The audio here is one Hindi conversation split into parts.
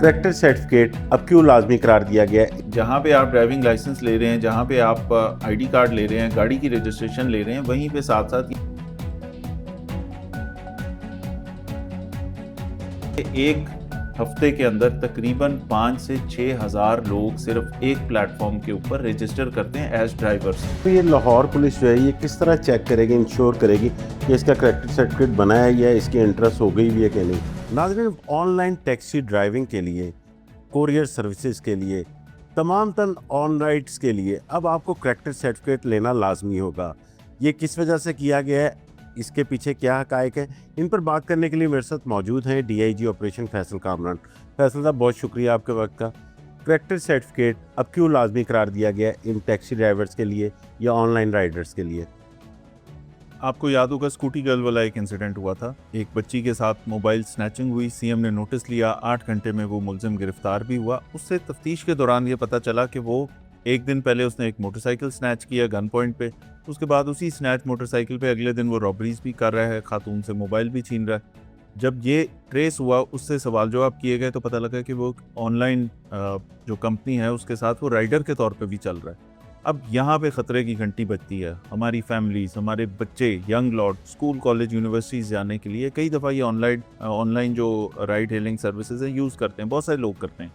करैक्टर सर्टिफिकेट अब क्यों लाजमी करार दिया गया है? जहाँ पे आप ड्राइविंग लाइसेंस ले रहे हैं, जहाँ पे आप आईडी कार्ड ले रहे हैं, गाड़ी की रजिस्ट्रेशन ले रहे हैं, वहीं पे साथ साथ एक हफ्ते के अंदर तकरीबन 5 से 6 हज़ार लोग सिर्फ एक प्लेटफॉर्म के ऊपर रजिस्टर करते हैं एज ड्राइवर्स। तो ये लाहौर पुलिस जो है ये किस तरह चेक करेगी, इंश्योर करेगी कि इसका करैक्टर सर्टिफिकेट बना है या इसकी इंट्रेस्ट हो गई भी है कि नहीं? नाज़रीन, ऑनलाइन टैक्सी ड्राइविंग के लिए, कोरियर सर्विसेज के लिए, तमाम तन ऑन राइड्स के लिए अब आपको करैक्टर सर्टिफिकेट लेना लाजमी होगा। ये किस वजह से किया गया है, इसके पीछे क्या हकायक है, इन पर बात करने के लिए मेरे साथ मौजूद हैं डीआईजी ऑपरेशन फैसल कामरान। फैसल साहब, बहुत शुक्रिया आपके वक्त का। करैक्टर सर्टिफिकेट अब क्यों लाजमी करार दिया गया है इन टैक्सी ड्राइवर्स के लिए या ऑनलाइन राइडर्स के लिए? आपको याद होगा स्कूटी गर्ल वाला एक इंसिडेंट हुआ था, एक बच्ची के साथ मोबाइल स्नैचिंग हुई, सीएम ने नोटिस लिया, 8 घंटे में वो मुलजिम गिरफ्तार भी हुआ। उससे तफ्तीश के दौरान ये पता चला कि वो एक दिन पहले उसने एक मोटरसाइकिल स्नैच किया गन पॉइंट पे, उसके बाद उसी स्नैच मोटरसाइकिल पे अगले दिन वो रॉबरीज भी कर रहा है, खातून से मोबाइल भी छीन रहा है। जब ये ट्रेस हुआ, उससे सवाल जवाब किए गए तो पता लगा कि वो ऑनलाइन जो कंपनी है उसके साथ वो राइडर के तौर पे भी चल रहा है। अब यहाँ पे ख़तरे की घंटी बजती है। हमारी फैमिलीज़, हमारे बच्चे, young lot school college universities जाने के लिए कई दफ़ा ये ऑनलाइन जो राइड हेलिंग सर्विसेज हैं यूज़ करते हैं, बहुत सारे लोग करते हैं।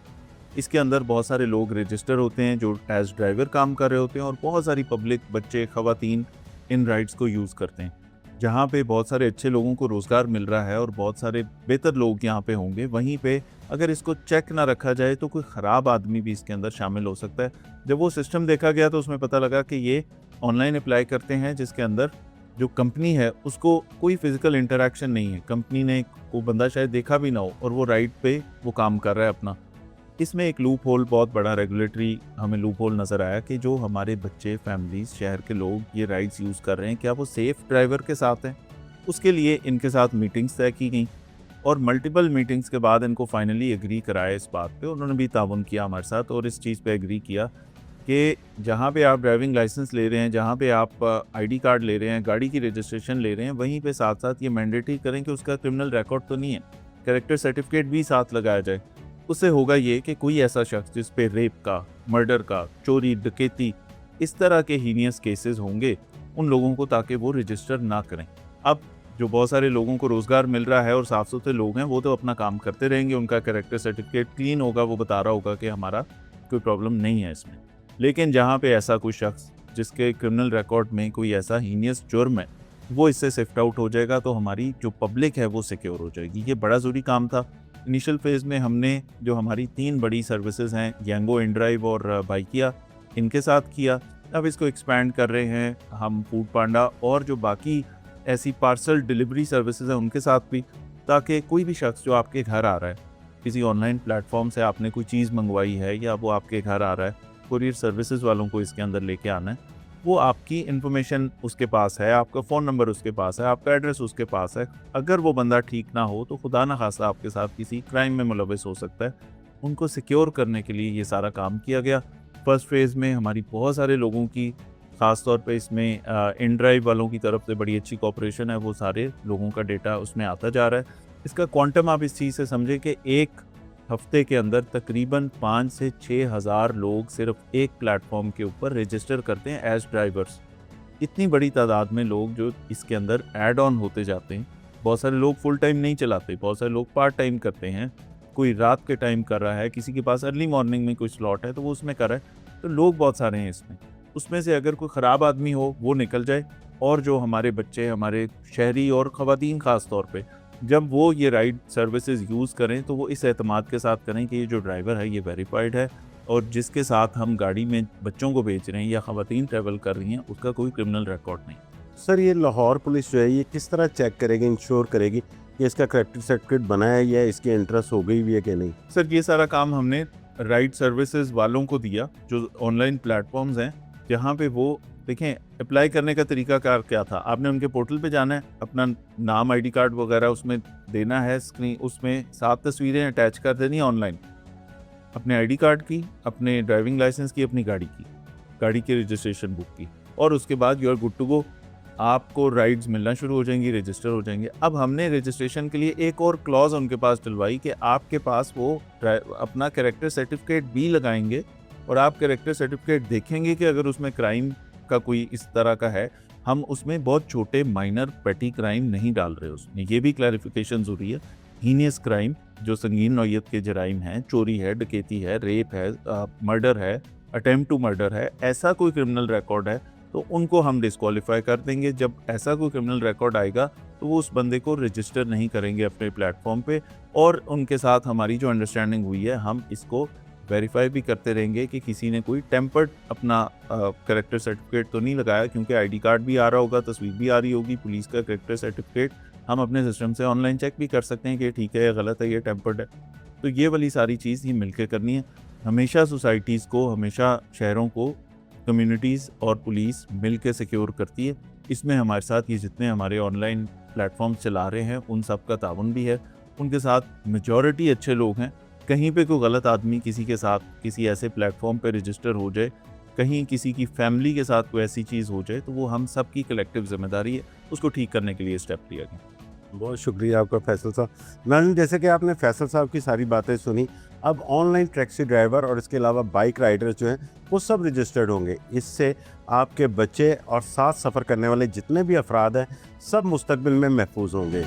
इसके अंदर बहुत सारे लोग रजिस्टर होते हैं जो एज ड्राइवर काम कर रहे होते हैं, और बहुत सारी पब्लिक, बच्चे, ख़वातीन इन राइड्स को यूज़ करते हैं। जहाँ पे बहुत सारे अच्छे लोगों को रोज़गार मिल रहा है और बहुत सारे बेहतर लोग यहाँ पे होंगे, वहीं पे अगर इसको चेक ना रखा जाए तो कोई ख़राब आदमी भी इसके अंदर शामिल हो सकता है। जब वो सिस्टम देखा गया तो उसमें पता लगा कि ये ऑनलाइन अप्लाई करते हैं जिसके अंदर जो कंपनी है उसको कोई फिज़िकल इंटरेक्शन नहीं है, कंपनी ने वो बंदा शायद देखा भी ना हो और वो राइड पे वो काम कर रहा है अपना। इसमें एक लूप होल, बहुत बड़ा रेगुलेटरी हमें लूप होल नज़र आया कि जो हमारे बच्चे, फैमिलीज, शहर के लोग ये राइड्स यूज़ कर रहे हैं, क्या वो सेफ़ ड्राइवर के साथ हैं? उसके लिए इनके साथ मीटिंग्स तय की गई और मल्टीपल मीटिंग्स के बाद इनको फाइनली एग्री कराया इस बात पे। उन्होंने भी ताउन किया हमारे साथ और इस चीज़ पे एग्री किया कि जहाँ पे आप ड्राइविंग लाइसेंस ले रहे हैं, जहाँ पे आप आईडी कार्ड ले रहे हैं, गाड़ी की रजिस्ट्रेशन ले रहे हैं, वहीं पे साथ साथ ये मैंडेटरी करें कि उसका क्रिमिनल रिकॉर्ड तो नहीं है, कैरेक्टर सर्टिफिकेट भी साथ लगाया जाए। उससे होगा ये कि कोई ऐसा शख्स जिस पे रेप का, मर्डर का, चोरी, डकैती, इस तरह के हीनियस केसेस होंगे, उन लोगों को ताकि वो रजिस्टर ना करें। अब जो बहुत सारे लोगों को रोज़गार मिल रहा है और साफ़ सुथरे लोग हैं, वो तो अपना काम करते रहेंगे, उनका कैरेक्टर सर्टिफिकेट क्लीन होगा, वो बता रहा होगा कि हमारा कोई प्रॉब्लम नहीं है इसमें। लेकिन जहाँ पे ऐसा कोई शख्स जिसके क्रिमिनल रिकॉर्ड में कोई ऐसा हीनियस जुर्म है, वो इससे शिफ्ट आउट हो जाएगा, तो हमारी जो पब्लिक है वो सिक्योर हो जाएगी। ये बड़ा ज़रूरी काम था। इनिशियल फेज़ में हमने जो हमारी 3 बड़ी सर्विसेज हैं, यांगो, इनड्राइव और बाइकिया, इनके साथ किया। अब इसको एक्सपैंड कर रहे हैं हम फूड पांडा और जो बाकी ऐसी पार्सल डिलीवरी सर्विसेज हैं उनके साथ भी, ताकि कोई भी शख्स जो आपके घर आ रहा है, किसी ऑनलाइन प्लेटफॉर्म से आपने कोई चीज़ मंगवाई है या वो आपके घर आ रहा है, कुरियर सर्विसेज वालों को इसके अंदर लेके आना है, वो आपकी इन्फॉर्मेशन उसके पास है, आपका फ़ोन नंबर उसके पास है, आपका एड्रेस उसके पास है। अगर वो बंदा ठीक ना हो तो खुदा ना खासा आपके साथ किसी क्राइम में मुलविस हो सकता है। उनको सिक्योर करने के लिए ये सारा काम किया गया। फर्स्ट फेज़ में हमारी बहुत सारे लोगों की, ख़ास तौर पे इसमें इनड्राइव वालों की तरफ से बड़ी अच्छी कोऑपरेशन है, वो सारे लोगों का डेटा उसमें आता जा रहा है। इसका क्वांटम आप इस चीज़ से समझें कि एक हफ्ते के अंदर तकरीबन 5 से 6 हज़ार लोग सिर्फ एक प्लेटफॉर्म के ऊपर रजिस्टर करते हैं एज ड्राइवर्स। इतनी बड़ी तादाद में लोग जो इसके अंदर ऐड ऑन होते जाते हैं। बहुत सारे लोग फुल टाइम नहीं चलाते, बहुत सारे लोग पार्ट टाइम करते हैं, कोई रात के टाइम कर रहा है, किसी के पास अर्ली मॉर्निंग में कोई स्लॉट है तो वो उसमें कर रहा है। तो लोग बहुत सारे हैं इसमें। उसमें से अगर कोई ख़राब आदमी हो वो निकल जाए, और जो हमारे बच्चे, हमारे शहरी और ख़वातीन ख़ास तौर पे, जब वो ये राइड सर्विसेज यूज़ करें तो वो इस एतमाद के साथ करें कि ये जो ड्राइवर है ये वेरीफाइड है और जिसके साथ हम गाड़ी में बच्चों को भेज रहे हैं या ख़वातीन ट्रैवल कर रही हैं उसका कोई क्रिमिनल रिकॉर्ड नहीं। सर, ये लाहौर पुलिस जो है ये किस तरह चेक करेगी, इंश्योर करेगी कि इसका करैक्टर सर्टिफिकेट बना है या इसकी इंट्रेस्ट हो गई भी है कि नहीं? सर, ये सारा काम हमने राइड सर्विसेज वालों को दिया, जो ऑनलाइन प्लेटफॉर्म्स हैं, जहाँ पे वो देखें अप्लाई करने का तरीका कार क्या था। आपने उनके पोर्टल पे जाना है, अपना नाम, आईडी कार्ड वगैरह उसमें देना है, स्क्रीन उसमें 7 तस्वीरें अटैच कर देनी ऑनलाइन, अपने आईडी कार्ड की, अपने ड्राइविंग लाइसेंस की, अपनी गाड़ी की रजिस्ट्रेशन बुक की, और उसके बाद you are good to go. आपको राइड्स मिलना शुरू हो जाएंगी, रजिस्टर हो जाएंगे। अब हमने रजिस्ट्रेशन के लिए एक और क्लॉज उनके पास डलवाई कि आपके पास वो अपना कैरेक्टर सर्टिफिकेट भी लगाएंगे और आप कैरेक्टर सर्टिफिकेट देखेंगे कि अगर उसमें क्राइम का कोई इस तरह का है, हम उसमें बहुत छोटे माइनर पेटी क्राइम नहीं डाल रहे उसमें। ये भी क्लैरिफिकेशन ज़रूरी है। हीनियस क्राइम जो संगीन नौयत के जराइम हैं, चोरी है, डकैती है, रेप है, मर्डर है, अटेम्प्ट टू मर्डर है, ऐसा कोई क्रिमिनल रिकॉर्ड है तो उनको हम डिस्क्वालीफाई कर देंगे। जब ऐसा कोई क्रिमिनल रिकॉर्ड आएगा तो वो उस बंदे को रजिस्टर नहीं करेंगे अपने प्लेटफॉर्म पे, और उनके साथ हमारी जो अंडरस्टैंडिंग हुई है हम इसको वेरीफाई भी करते रहेंगे कि किसी ने कोई टेम्पर्ड अपना कैरेक्टर सर्टिफिकेट तो नहीं लगाया, क्योंकि आईडी कार्ड भी आ रहा होगा, तस्वीर भी आ रही होगी, पुलिस का कैरेक्टर सर्टिफिकेट हम अपने सिस्टम से ऑनलाइन चेक भी कर सकते हैं कि ठीक है, ये गलत है, ये टेम्पर्ड है। तो ये वाली सारी चीज़ ही मिलकर करनी है। हमेशा सोसाइटीज़ को, हमेशा शहरों को कम्युनिटीज़ और पुलिस मिल के सिक्योर करती है। इसमें हमारे साथ ये जितने हमारे ऑनलाइन प्लेटफॉर्म चला रहे हैं उन सब का ताउन भी है। उनके साथ मेजॉरिटी अच्छे लोग हैं। कहीं पे कोई गलत आदमी किसी के साथ किसी ऐसे प्लेटफॉर्म पे रजिस्टर हो जाए, कहीं किसी की फैमिली के साथ कोई ऐसी चीज़ हो जाए, तो वो हम सब की कलेक्टिव जिम्मेदारी है उसको ठीक करने के लिए स्टेप लिया गया। बहुत शुक्रिया आपका फैसल साहब। नाज़रीन, जैसे कि आपने फैसल साहब की सारी बातें सुनी, अब ऑनलाइन टैक्सी ड्राइवर और इसके अलावा बाइक राइडर जो हैं वो सब रजिस्टर्ड होंगे। इससे आपके बच्चे और साथ सफ़र करने वाले जितने भी अफराद हैं सब मुस्तकबिल में महफूज होंगे।